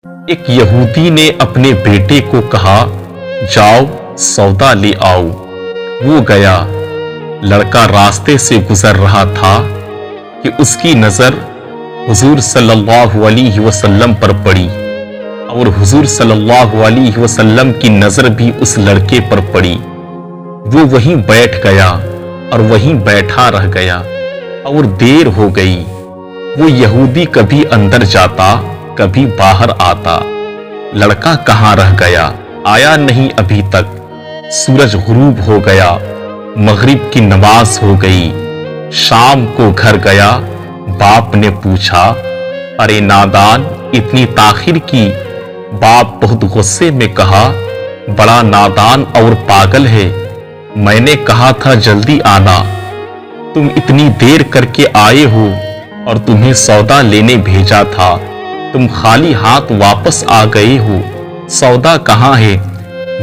ایک یہودی نے اپنے بیٹے کو کہا، جاؤ سودا لے آؤ۔ وہ گیا۔ لڑکا راستے سے گزر رہا تھا کہ اس کی نظر حضور صلی اللہ علیہ وسلم پر پڑی، اور حضور صلی اللہ علیہ وسلم کی نظر بھی اس لڑکے پر پڑی۔ وہ وہیں بیٹھ گیا اور وہیں بیٹھا رہ گیا، اور دیر ہو گئی۔ وہ یہودی کبھی اندر جاتا، کبھی باہر آتا۔ لڑکا کہاں رہ گیا؟ آیا نہیں ابھی تک۔ سورج غروب ہو گیا، مغرب کی نماز ہو گئی۔ شام کو گھر گیا۔ باپ نے پوچھا، ارے نادان، اتنی تاخیر کی؟ باپ بہت غصے میں کہا، بڑا نادان اور پاگل ہے، میں نے کہا تھا جلدی آنا، تم اتنی دیر کر کے آئے ہو، اور تمہیں سودا لینے بھیجا تھا، تم خالی ہاتھ واپس آ گئے ہو، سودا کہاں ہے؟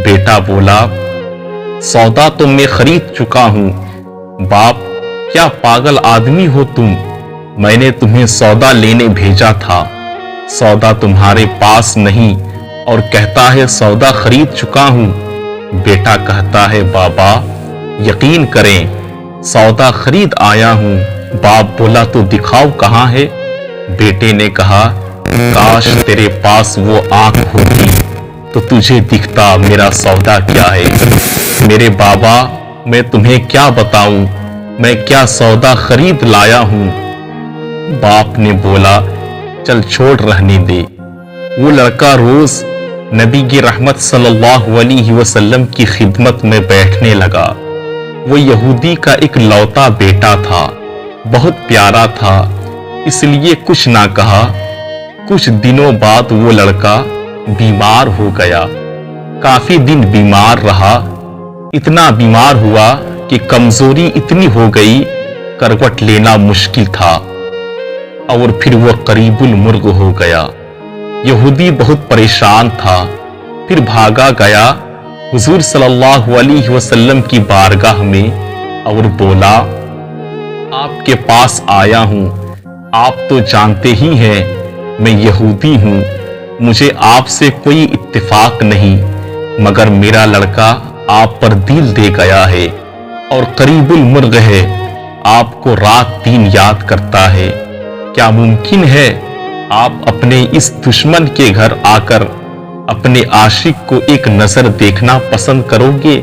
بیٹا بولا، سودا تو میں خرید چکا ہوں۔ باپ، کیا پاگل آدمی ہو تم؟ میں نے تمہیں سودا لینے بھیجا تھا، سودا تمہارے پاس نہیں، اور کہتا ہے سودا خرید چکا ہوں۔ بیٹا کہتا ہے، بابا یقین کریں، سودا خرید آیا ہوں۔ باپ بولا، تو دکھاؤ کہاں ہے؟ بیٹے نے کہا، کاش تیرے پاس وہ آنکھ ہوتی تو تجھے دکھتا میرا سودا کیا ہے۔ میرے بابا، میں تمہیں کیا بتاؤں، میں کیا سودا خرید لایا ہوں۔ باپ نے بولا، چل چھوڑ رہنے دے۔ وہ لڑکا روز نبی کی رحمت صلی اللہ علیہ وسلم کی خدمت میں بیٹھنے لگا۔ وہ یہودی کا ایک لوتا بیٹا تھا، بہت پیارا تھا، اس لیے کچھ نہ کہا۔ کچھ دنوں بعد وہ لڑکا بیمار ہو گیا۔ کافی دن بیمار رہا، اتنا بیمار ہوا کہ کمزوری اتنی ہو گئی کروٹ لینا مشکل تھا، اور پھر وہ قریب المرگ ہو گیا۔ یہودی بہت پریشان تھا، پھر بھاگا گیا حضور صلی اللہ علیہ وسلم کی بارگاہ میں، اور بولا، آپ کے پاس آیا ہوں، آپ تو جانتے ہی ہیں میں یہودی ہوں، مجھے آپ سے کوئی اتفاق نہیں، مگر میرا لڑکا آپ پر دل دے گیا ہے اور قریب المرگ ہے، آپ کو رات دن یاد کرتا ہے۔ کیا ممکن ہے آپ اپنے اس دشمن کے گھر آ کر اپنے عاشق کو ایک نظر دیکھنا پسند کرو گے؟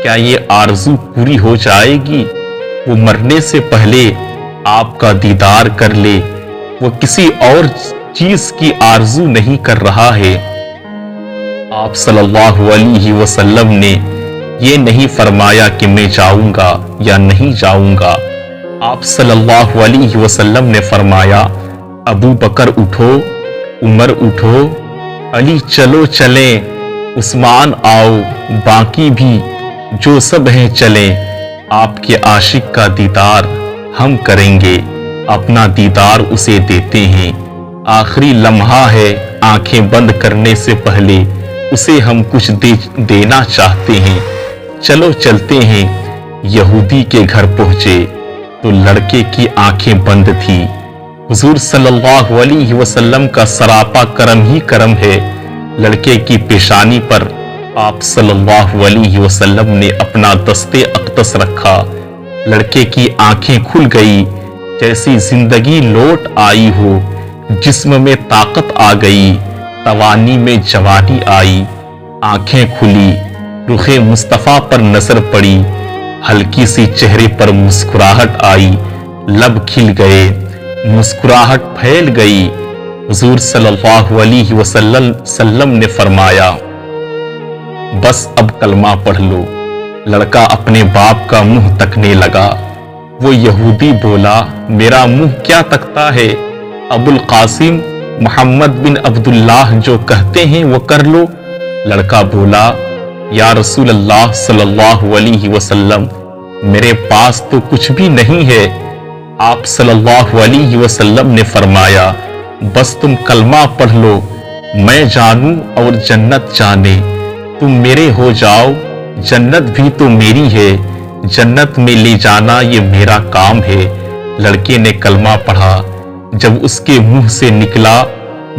کیا یہ آرزو پوری ہو جائے گی؟ وہ مرنے سے پہلے آپ کا دیدار کر لے، وہ کسی اور چیز کی آرزو نہیں کر رہا ہے۔ آپ صلی اللہ علیہ وسلم نے یہ نہیں فرمایا کہ میں جاؤں گا یا نہیں جاؤں گا۔ آپ صلی اللہ علیہ وسلم نے فرمایا، ابو بکر اٹھو، عمر اٹھو، علی چلو چلیں، عثمان آؤ، باقی بھی جو سب ہیں چلیں، آپ کے عاشق کا دیدار ہم کریں گے، اپنا دیدار اسے دیتے ہیں، آخری لمحہ ہے، آنکھیں بند کرنے سے پہلے اسے ہم کچھ دینا چاہتے ہیں، چلو چلتے ہیں۔ یہودی کے گھر پہنچے تو لڑکے کی آنکھیں بند تھی۔ حضور صلی اللہ علیہ وسلم کا سراپا کرم ہی کرم ہے، لڑکے کی پیشانی پر آپ صلی اللہ علیہ وسلم نے اپنا دست اقدس رکھا۔ لڑکے کی آنکھیں کھل گئی، جیسی زندگی لوٹ آئی ہو، جسم میں طاقت آ گئی، توانی میں جوانی آئی، آنکھیں کھلی، رخ مصطفیٰ پر نظر پڑی، ہلکی سی چہرے پر مسکراہٹ آئی، لب کھل گئے، مسکراہٹ پھیل گئی۔ حضور صلی اللہ علیہ وسلم نے فرمایا، بس اب کلمہ پڑھ لو۔ لڑکا اپنے باپ کا منہ تکنے لگا۔ وہ یہودی بولا، میرا منہ کیا تکتا ہے؟ ابو القاسم محمد بن عبداللہ جو کہتے ہیں وہ کر لو۔ لڑکا بولا، یا رسول اللہ صلی اللہ علیہ وسلم، میرے پاس تو کچھ بھی نہیں ہے۔ آپ صلی اللہ علیہ وسلم نے فرمایا، بس تم کلمہ پڑھ لو، میں جانوں اور جنت جانے، تم میرے ہو جاؤ، جنت بھی تو میری ہے، جنت میں لے جانا یہ میرا کام ہے۔ لڑکے نے کلمہ پڑھا، جب اس کے منہ سے نکلا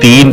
3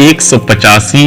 185,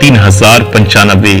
3095।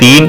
3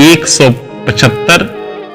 175,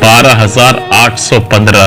12815।